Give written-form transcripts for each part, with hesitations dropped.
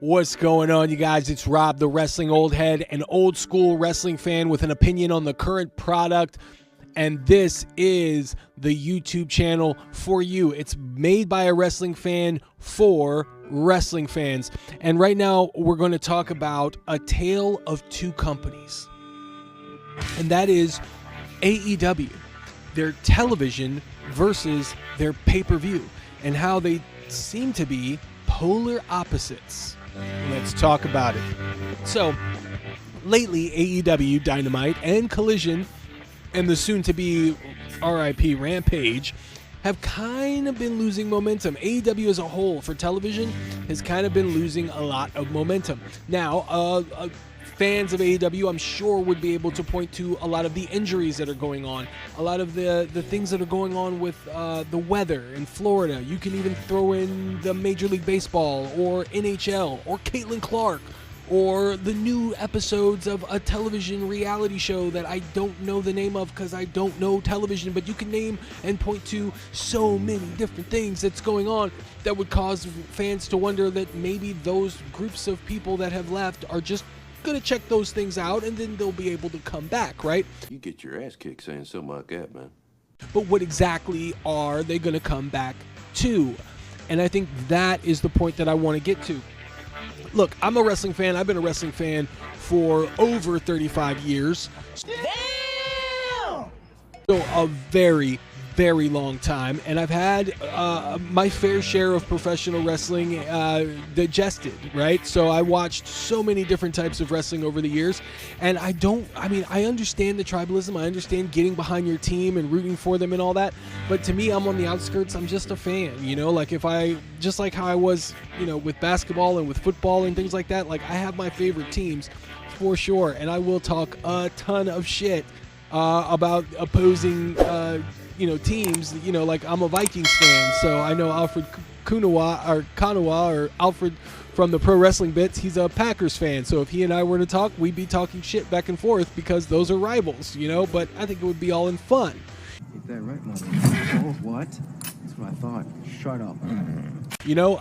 What's going on, you guys? It's Rob, the Wrestling Old Head, an old school wrestling fan with an opinion on the current product. And this is the YouTube channel for you. It's made by a wrestling fan for wrestling fans. And right now we're going to talk about a tale of two companies. And that is AEW, their television versus their pay-per-view, and how they seem to be polar opposites. Let's talk about it. So, lately, AEW, Dynamite, and Collision, and the soon-to-be RIP Rampage, have kind of been losing momentum. AEW as a whole, for television, has kind of been losing a lot of momentum. Now, fans of AEW, I'm sure, would be able to point to a lot of the injuries that are going on, a lot of the things that are going on with the weather in Florida. You can even throw in the Major League Baseball or NHL or Caitlin Clark or the new episodes of a television reality show that I don't know the name of because I don't know television, but you can name and point to so many different things that's going on that would cause fans to wonder that maybe those groups of people that have left are just going to check those things out and then they'll be able to come back, right? You get your ass kicked saying something like that, man. But what exactly are they going to come back to? And I think that is the point that I want to get to. Look, I'm a wrestling fan. I've been a wrestling fan for over 35 years. Damn! So a very, very long time, and I've had my fair share of professional wrestling digested, right? So I watched so many different types of wrestling over the years, and I understand the tribalism, I understand getting behind your team and rooting for them and all that, but to me, I'm on the outskirts. I'm just a fan, like just like how I was, with basketball and with football and things like that, like I have my favorite teams for sure, and I will talk a ton of shit about opposing teams, like I'm a Vikings fan, so I know Alfred Konuwa or Alfred from the Pro Wrestling Bits, he's a Packers fan, so if he and I were to talk, we'd be talking shit back and forth because those are rivals, but I think it would be all in fun. Get that right, mother. Oh, what? That's what I thought. Shut up.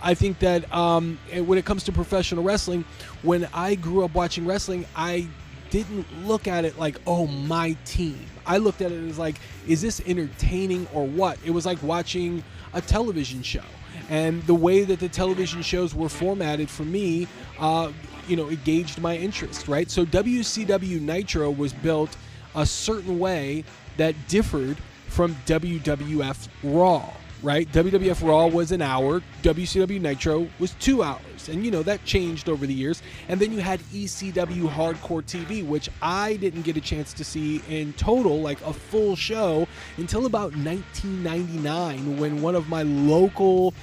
I think that when it comes to professional wrestling, when I grew up watching wrestling, I didn't look at it like, oh, my team. I looked at it as like, is this entertaining or what? It was like watching a television show. And the way that the television shows were formatted for me, it gauged my interest, right? So WCW Nitro was built a certain way that differed from WWF Raw, right? WWF Raw was an hour, WCW Nitro was 2 hours, and that changed over the years. And then you had ECW Hardcore TV, which I didn't get a chance to see in total, like a full show, until about 1999, when one of my local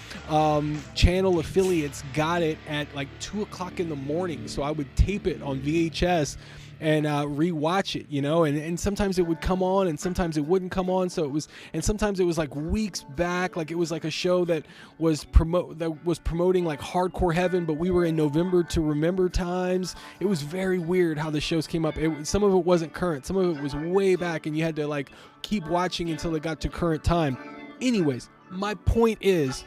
channel affiliates got it at like 2 o'clock in the morning. So I would tape it on VHS and rewatch it, and sometimes it would come on and sometimes it wouldn't come on. And sometimes it was like weeks back, like it was like a show that was promoting like Hardcore Heaven, but we were in November to remember times. It was very weird how the shows came up. Some of it wasn't current, some of it was way back, and you had to like keep watching until it got to current time. Anyways, my point is,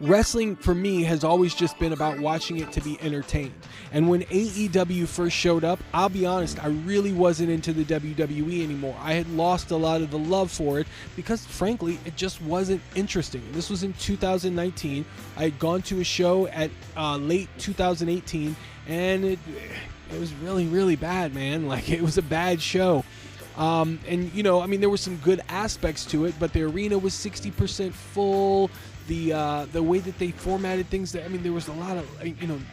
wrestling for me has always just been about watching it to be entertained. And when AEW first showed up, I'll be honest, I really wasn't into the WWE anymore. I had lost a lot of the love for it because, frankly, it just wasn't interesting. This was in 2019. I had gone to a show at late 2018, and it was really, really bad, man. Like, it was a bad show. There were some good aspects to it, but the arena was 60% full. The way that they formatted things, there was a lot of,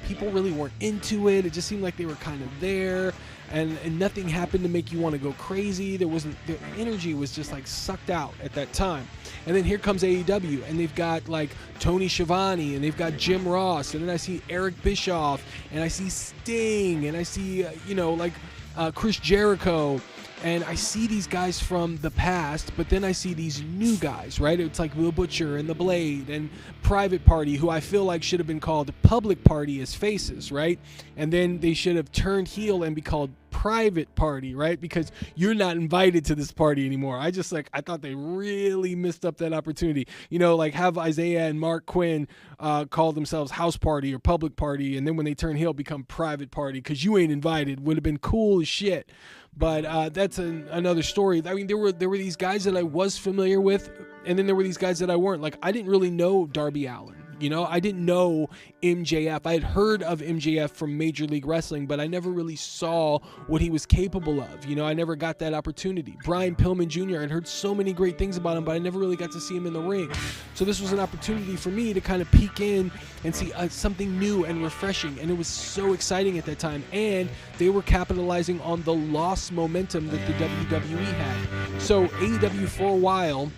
people really weren't into it. It just seemed like they were kind of there, and nothing happened to make you want to go crazy. The energy was just like sucked out at that time. And then here comes AEW, and they've got like Tony Schiavone, and they've got Jim Ross, and then I see Eric Bischoff, and I see Sting, and I see, Chris Jericho. And I see these guys from the past, but then I see these new guys, right? It's like Will Butcher and The Blade and Private Party, who I feel like should have been called Public Party as faces, right? And then they should have turned heel and be called private party, right? Because you're not invited to this party anymore. I thought they really missed up that opportunity. Like have Isaiah and Mark Quinn call themselves house party or public party, and then when they turn heel, become private party because you ain't invited. Would have been cool as shit. But that's another story. I mean, there were these guys that I was familiar with, and then there were these guys that I weren't. Like, I didn't really know Darby Allin. I didn't know MJF. I had heard of MJF from Major League Wrestling, but I never really saw what he was capable of. I never got that opportunity. Brian Pillman Jr., I'd heard so many great things about him, but I never really got to see him in the ring. So this was an opportunity for me to kind of peek in and see something new and refreshing, and it was so exciting at that time. And they were capitalizing on the lost momentum that the WWE had. So AEW for a while,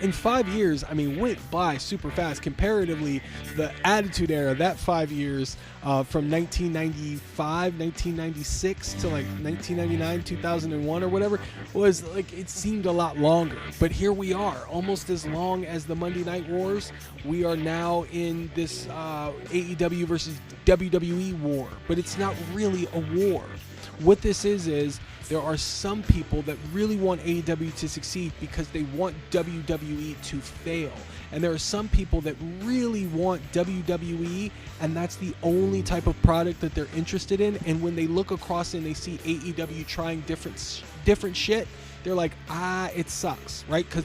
in 5 years, went by super fast. Comparatively, the Attitude Era, that 5 years from 1995, 1996 to like 1999, 2001 or whatever, was like, it seemed a lot longer. But here we are, almost as long as the Monday Night Wars. We are now in this AEW versus WWE war, but it's not really a war. What this is there are some people that really want AEW to succeed because they want WWE to fail. And there are some people that really want WWE, and that's the only type of product that they're interested in. And when they look across and they see AEW trying different shit, they're like, it sucks, right? Because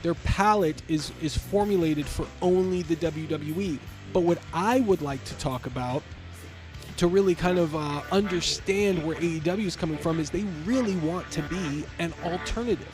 their palate is formulated for only the WWE. But what I would like to talk about, to really kind of understand where AEW is coming from, is they really want to be an alternative.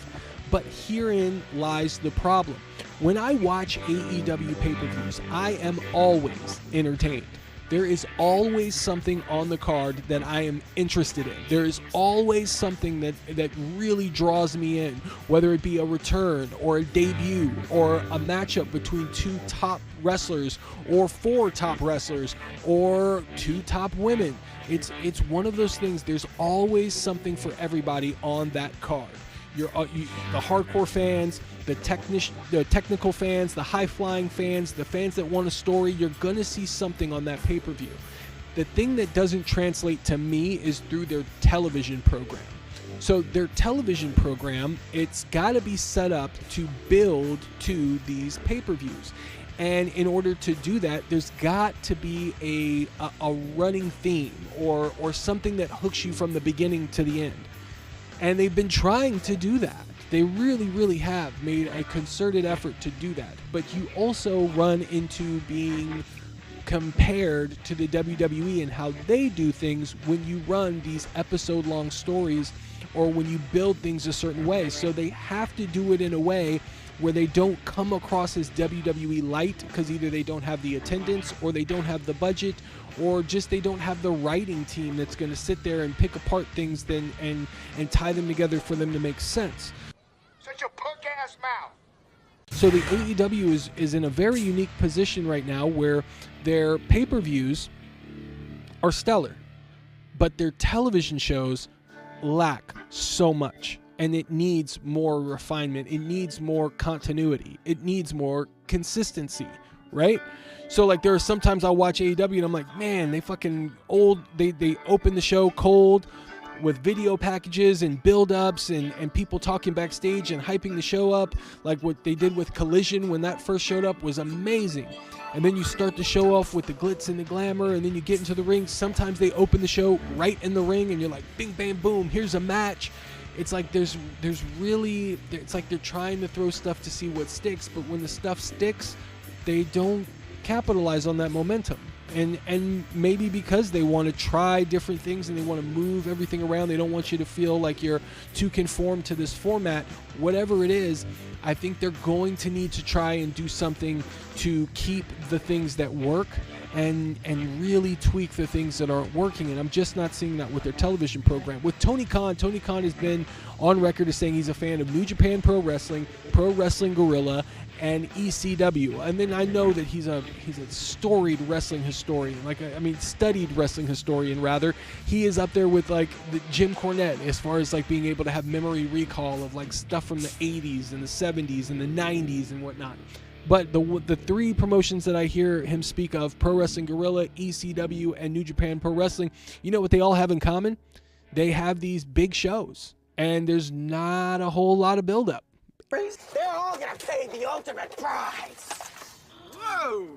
But herein lies the problem. When I watch AEW pay-per-views, I am always entertained. There is always something on the card that I am interested in. There is always something that really draws me in, whether it be a return or a debut or a matchup between two top wrestlers or four top wrestlers or two top women. It's one of those things. There's always something for everybody on that card. The hardcore fans, the technical fans, the high-flying fans, the fans that want a story, you're going to see something on that pay-per-view. The thing that doesn't translate to me is through their television program. So their television program, it's got to be set up to build to these pay-per-views. And in order to do that, there's got to be a running theme or something that hooks you from the beginning to the end. And they've been trying to do that. They really, really have made a concerted effort to do that. But you also run into being compared to the WWE and how they do things when you run these episode-long stories or when you build things a certain way. So they have to do it in a way where they don't come across as WWE light, because either they don't have the attendance or they don't have the budget, or just they don't have the writing team that's going to sit there and pick apart things and tie them together for them to make sense. Shut your punk ass mouth. So the AEW is in a very unique position right now where their pay-per-views are stellar, but their television shows lack so much. And it needs more refinement. It needs more continuity. It needs more consistency, right? So like there are sometimes I'll watch AEW and I'm like, man, they fucking they open the show cold with video packages and build-ups and people talking backstage and hyping the show up. Like what they did with Collision when that first showed up was amazing. And then you start the show off with the glitz and the glamour, and then you get into the ring. Sometimes they open the show right in the ring and you're like, bing, bam, boom, here's a match. It's like it's like they're trying to throw stuff to see what sticks, but when the stuff sticks, they don't capitalize on that momentum. And maybe because they want to try different things and they want to move everything around, they don't want you to feel like you're too conformed to this format. Whatever it is, I think they're going to need to try and do something to keep the things that work and really tweak the things that aren't working. And I'm just not seeing that with their television program. With Tony Khan has been on record as saying he's a fan of New Japan Pro Wrestling, Pro Wrestling Guerrilla, and ECW. And then I know that he's a storied wrestling historian, studied wrestling historian rather. He is up there with like the Jim Cornette as far as like being able to have memory recall of like stuff from the 80s and the 70s and the 90s and whatnot. But the three promotions that I hear him speak of, Pro Wrestling Guerrilla, ECW, and New Japan Pro Wrestling, you know what they all have in common? they have these big shows, and there's not a whole lot of buildup. They're all gonna pay the ultimate price. Whoa!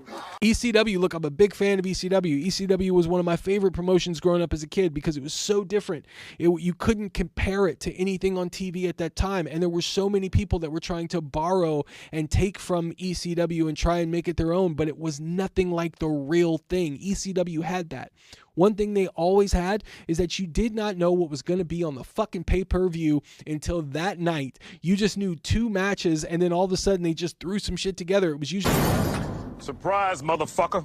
ECW, look, I'm a big fan of ECW. ECW was one of my favorite promotions growing up as a kid because it was so different. You couldn't compare it to anything on TV at that time, and there were so many people that were trying to borrow and take from ECW and try and make it their own, but it was nothing like the real thing. ECW had that. One thing they always had is that you did not know what was going to be on the fucking pay-per-view until that night. You just knew 2 matches, and then all of a sudden they just threw some shit together. It was usually... Surprise, motherfucker.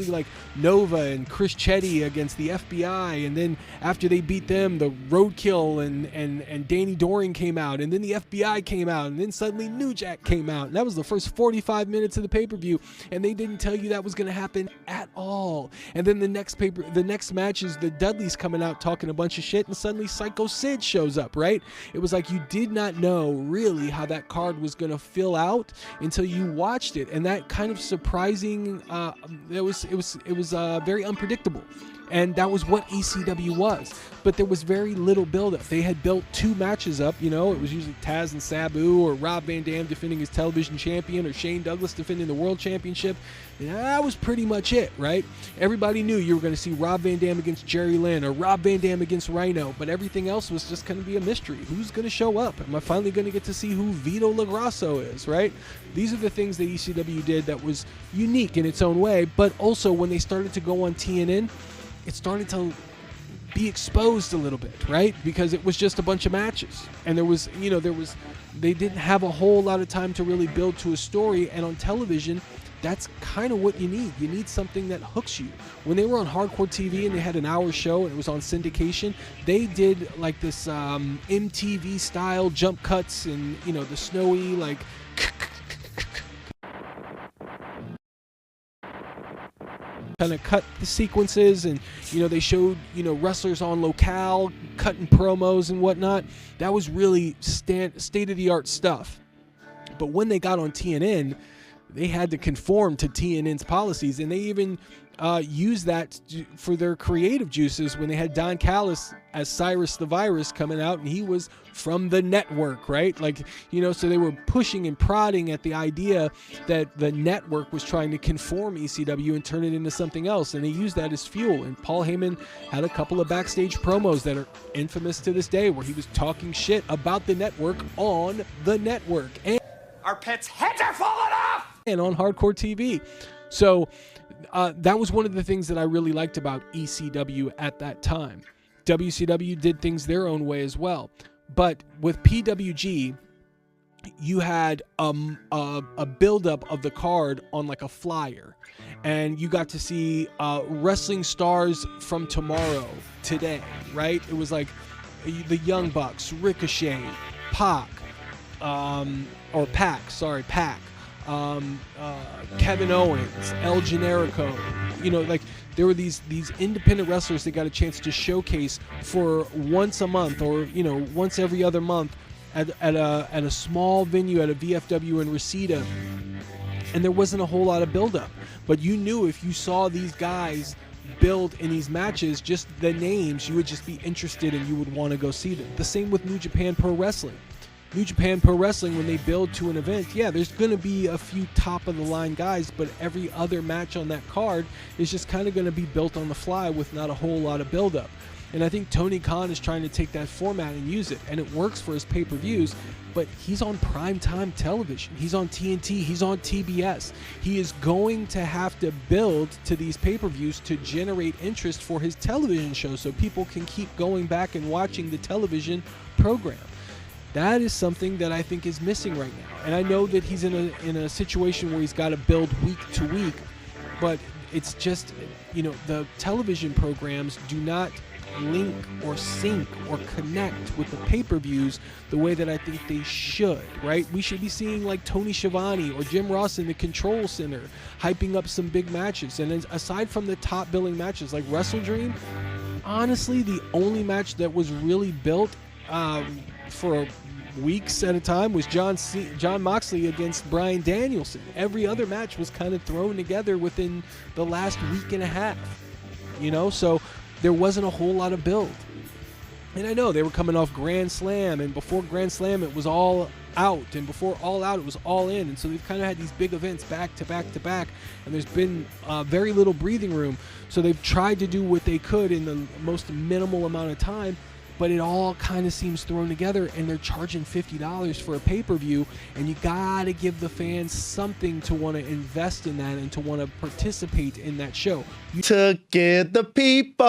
like Nova and Chris Chetty against the FBI, and then after they beat them, the Roadkill and Danny Doring came out, and then the FBI came out, and then suddenly New Jack came out, and that was the first 45 minutes of the pay-per-view, and they didn't tell you that was going to happen at all. And then the next match is the Dudleys coming out talking a bunch of shit, and suddenly Psycho Sid shows up, right? It was like you did not know really how that card was going to fill out until you watched it, and that kind of surprising, it was very unpredictable, and that was what ECW was. But there was very little build-up. They had built 2 matches up, it was usually Taz and Sabu, or Rob Van Dam defending his television champion, or Shane Douglas defending the world championship. And that was pretty much it, right? Everybody knew you were going to see Rob Van Dam against Jerry Lynn, or Rob Van Dam against Rhino, but everything else was just going to be a mystery. Who's going to show up? Am I finally going to get to see who Vito LaGrasso is, right? These are the things that ECW did that was unique in its own way, but also when they started to go on TNN, it started to be exposed a little bit, right? Because it was just a bunch of matches, and they didn't have a whole lot of time to really build to a story, and on television, that's kind of what you need. You need something that hooks you. When they were on Hardcore TV and they had an hour show and it was on syndication, they did like this MTV style jump cuts and, the snowy, like, kind of cut the sequences, and they showed wrestlers on locale cutting promos and whatnot. That was really state-of-the-art stuff. But when they got on TNN, they had to conform to TNN's policies, and they even used that for their creative juices when they had Don Callis as Cyrus the Virus coming out, and he was from the network, right? So they were pushing and prodding at the idea that the network was trying to conform ECW and turn it into something else, and they used that as fuel. And Paul Heyman had a couple of backstage promos that are infamous to this day where he was talking shit about the network on the network. And Our pets' heads are falling off! And on Hardcore TV. So that was one of the things that I really liked about ECW at that time. WCW did things their own way as well. But with PWG, you had a buildup of the card on like a flyer. And you got to see wrestling stars from tomorrow, today, right? It was like the Young Bucks, Ricochet, Pac, Kevin Owens, El Generico. There were these independent wrestlers that got a chance to showcase for once a month, or once every other month at a small venue at a VFW in Reseda, and there wasn't a whole lot of build-up. But you knew if you saw these guys build in these matches, just the names, you would just be interested and you would want to go see them. The same with New Japan Pro Wrestling. New Japan Pro Wrestling, when they build to an event, there's going to be a few top-of-the-line guys, but every other match on that card is just kind of going to be built on the fly with not a whole lot of build-up. And I think Tony Khan is trying to take that format and use it, and it works for his pay-per-views, but he's on primetime television. He's on TNT. He's on TBS. He is going to have to build to these pay-per-views to generate interest for his television show so people can keep going back and watching the television program. That is something that I think is missing right now. And I know that he's in a situation where he's got to build week to week, but it's just, the television programs do not link or sync or connect with the pay-per-views the way that I think they should, right? We should be seeing like Tony Schiavone or Jim Ross in the Control Center hyping up some big matches. And then aside from the top billing matches like Wrestle Dream, honestly, the only match that was really built for weeks at a time was John Moxley against Bryan Danielson. Every other match was kind of thrown together within the last week and a half, so there wasn't a whole lot of build. And I know they were coming off Grand Slam, and before Grand Slam it was All Out, and before All Out it was All In, and so they've kind of had these big events back to back to back, and there's been very little breathing room. So they've tried to do what they could in the most minimal amount of time, but it all kind of seems thrown together, and they're charging $50 for a pay-per-view, and you gotta give the fans something to want to invest in that and to want to participate in that show. To give the people.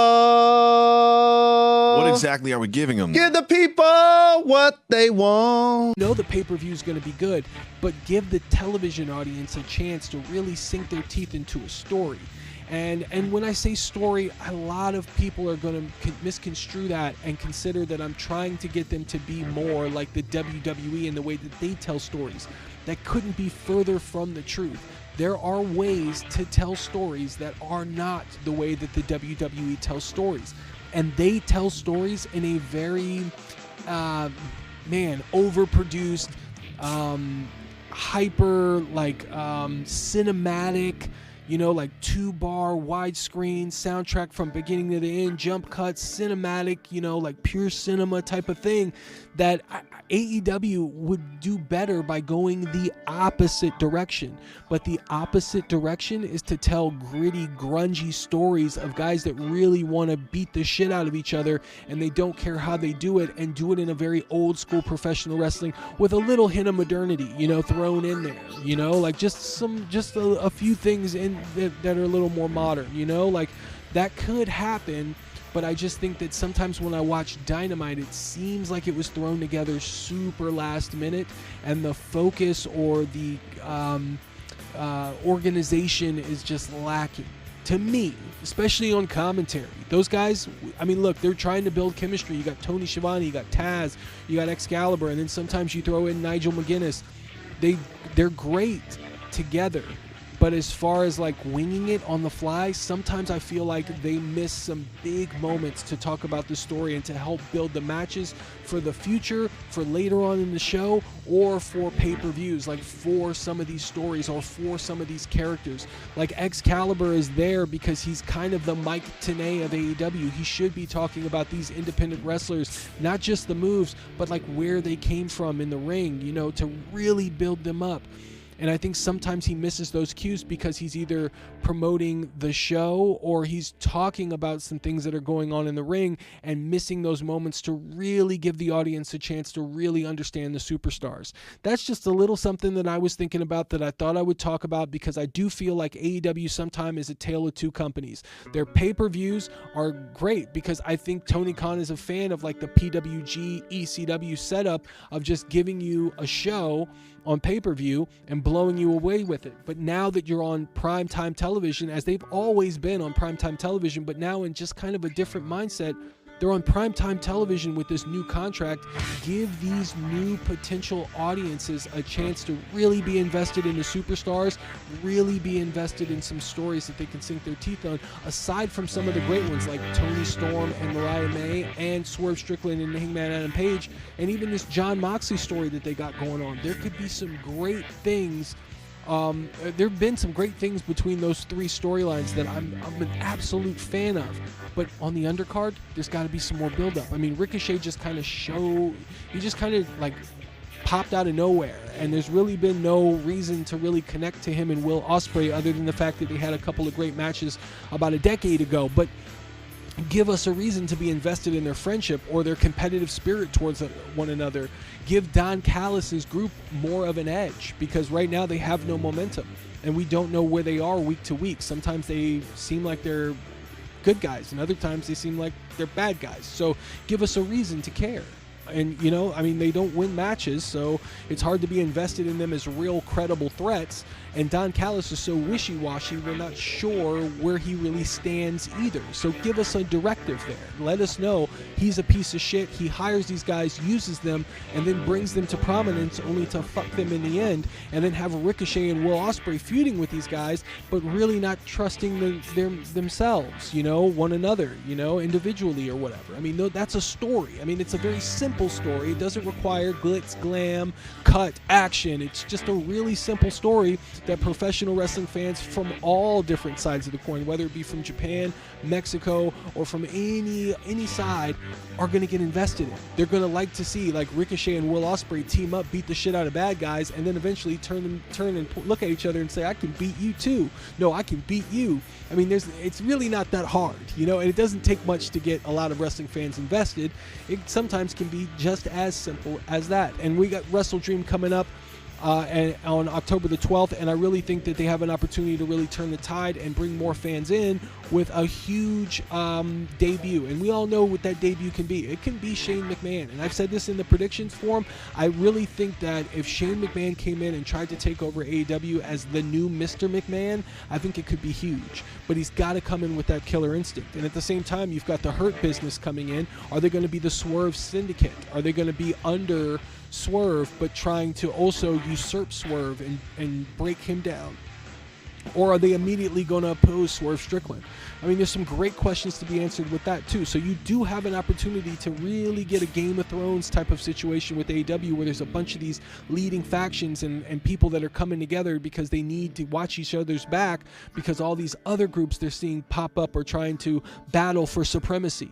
What exactly are we giving them? Give the people what they want. You know the pay-per-view is going to be good, but give the television audience a chance to really sink their teeth into a story. And when I say story, a lot of people are going to misconstrue that and consider that I'm trying to get them to be more like the WWE in the way that they tell stories. That couldn't be further from the truth. There are ways to tell stories that are not the way that the WWE tells stories. And they tell stories in a very, overproduced, hyper, cinematic, like 2-bar widescreen soundtrack from beginning to the end, jump cuts, cinematic, like pure cinema type of thing that AEW would do better by going the opposite direction. But the opposite direction is to tell gritty, grungy stories of guys that really want to beat the shit out of each other, and they don't care how they do it, and do it in a very old school professional wrestling with a little hint of modernity, thrown in there, like just a few things in that are a little more modern, like that could happen. But I just think that sometimes when I watch Dynamite, it seems like it was thrown together super last minute, and the focus or the organization is just lacking to me, especially on commentary. Those guys, look, they're trying to build chemistry. You got Tony Schiavone, you got Taz, you got Excalibur, and then sometimes you throw in Nigel McGuinness. They're great together. But as far as winging it on the fly, sometimes I feel like they miss some big moments to talk about the story and to help build the matches for the future, for later on in the show, or for pay-per-views, for some of these stories or for some of these characters. Excalibur is there because he's kind of the Mike Tenay of AEW. He should be talking about these independent wrestlers, not just the moves, but where they came from in the ring, to really build them up. And I think sometimes he misses those cues because he's either promoting the show or he's talking about some things that are going on in the ring and missing those moments to really give the audience a chance to really understand the superstars. That's just a little something that I was thinking about that I thought I would talk about, because I do feel like AEW sometimes is a tale of two companies. Their pay-per-views are great because I think Tony Khan is a fan of the PWG, ECW setup of just giving you a show on pay-per-view and blowing you away with it. But now that you're on primetime television, as they've always been on primetime television, but now in just kind of a different mindset, they're on primetime television with this new contract. Give these new potential audiences a chance to really be invested in the superstars, really be invested in some stories that they can sink their teeth on, aside from some of the great ones like Tony Storm and Mariah May and Swerve Strickland and Hangman Adam Page, and even this Jon Moxley story that they got going on. There could be some great things. There have been some great things between those three storylines that I'm an absolute fan of. But on the undercard, there's got to be some more build-up. Ricochet just kind of popped out of nowhere, and there's really been no reason to really connect to him and Will Ospreay other than the fact that they had a couple of great matches about a decade ago. But give us a reason to be invested in their friendship or their competitive spirit towards one another. Give Don Callis' group more of an edge, because right now they have no momentum and we don't know where they are week to week. Sometimes they seem like they're good guys and other times they seem like they're bad guys. So give us a reason to care. And, they don't win matches, so it's hard to be invested in them as real credible threats. And Don Callis is so wishy-washy, we're not sure where he really stands either. So give us a directive there. Let us know he's a piece of shit. He hires these guys, uses them, and then brings them to prominence only to fuck them in the end. And then have Ricochet and Will Ospreay feuding with these guys, but really not trusting themselves, one another, individually or whatever. That's a story. It's a very simple simple story. It doesn't require glitz, glam, cut, action. It's just a really simple story that professional wrestling fans from all different sides of the coin, whether it be from Japan, Mexico, or from any side, are going to get invested in. They're going to like to see like Ricochet and Will Ospreay team up, beat the shit out of bad guys, and then eventually turn and look at each other and say, I can beat you too. No, I can beat you. I mean, it's really not that hard, and it doesn't take much to get a lot of wrestling fans invested. It sometimes can be just as simple as that. And we got Wrestle Dream coming up and on October the 12th, and I really think that they have an opportunity to really turn the tide and bring more fans in with a huge debut. And we all know what that debut can be. It can be Shane McMahon, and I've said this in the predictions form. I really think that if Shane McMahon came in and tried to take over AEW as the new Mr. McMahon, I think it could be huge. But he's got to come in with that killer instinct. And at the same time, you've got the Hurt Business coming in. Are they going to be the Swerve Syndicate? Are they going to be under Swerve but trying to also usurp Swerve and break him down? Or are they immediately going to oppose Swerve Strickland? I mean, there's some great questions to be answered with that too. So you do have an opportunity to really get a Game of Thrones type of situation with AEW, where there's a bunch of these leading factions and people that are coming together because they need to watch each other's back, because all these other groups they're seeing pop up are trying to battle for supremacy.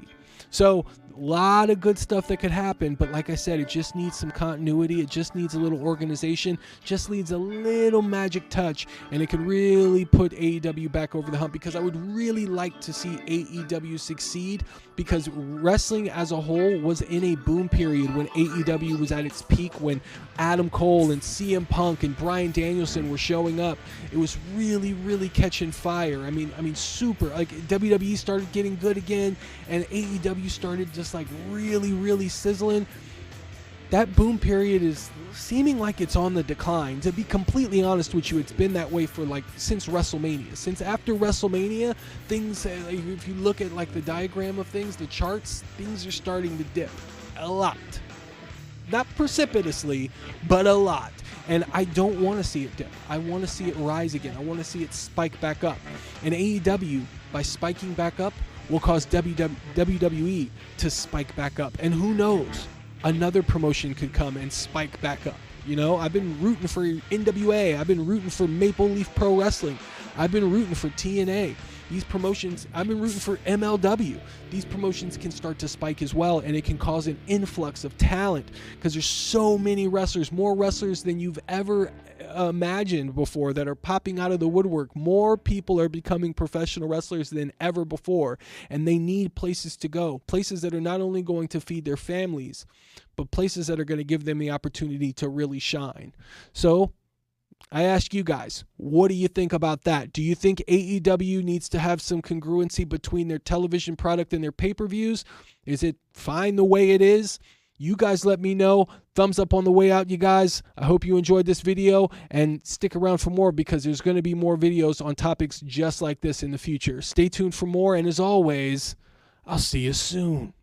So a lot of good stuff that could happen, but like I said, it just needs some continuity. It just needs a little organization, just needs a little magic touch, and it could really put AEW back over the hump, because I would really like to see AEW succeed, because wrestling as a whole was in a boom period when AEW was at its peak, when Adam Cole and CM Punk and Bryan Danielson were showing up. It was really, really catching fire. I mean, super. Like, WWE started getting good again, and AEW started just like really, really sizzling. That boom period is seeming like it's on the decline. To be completely honest with you, it's been that way for like since WrestleMania. Since after WrestleMania, things, if you look at like the diagram of things, the charts, things are starting to dip a lot. Not precipitously, but a lot. And I don't want to see it dip. I want to see it rise again. I want to see it spike back up. And AEW, by spiking back up, will cause WWE to spike back up. And who knows? Another promotion could come and spike back up. I've been rooting for NWA. I've been rooting for Maple Leaf Pro Wrestling. I've been rooting for TNA. These promotions, I've been rooting for MLW. These promotions can start to spike as well, and it can cause an influx of talent, because there's so many wrestlers, more wrestlers than you've ever imagined before, that are popping out of the woodwork. More people are becoming professional wrestlers than ever before, and they need places to go, places that are not only going to feed their families, but places that are going to give them the opportunity to really shine. So I ask you guys, what do you think about that? Do you think AEW needs to have some congruency between their television product and their pay-per-views? Is it fine the way it is? You guys let me know. Thumbs up on the way out, you guys. I hope you enjoyed this video, and stick around for more, because there's going to be more videos on topics just like this in the future. Stay tuned for more, and as always, I'll see you soon.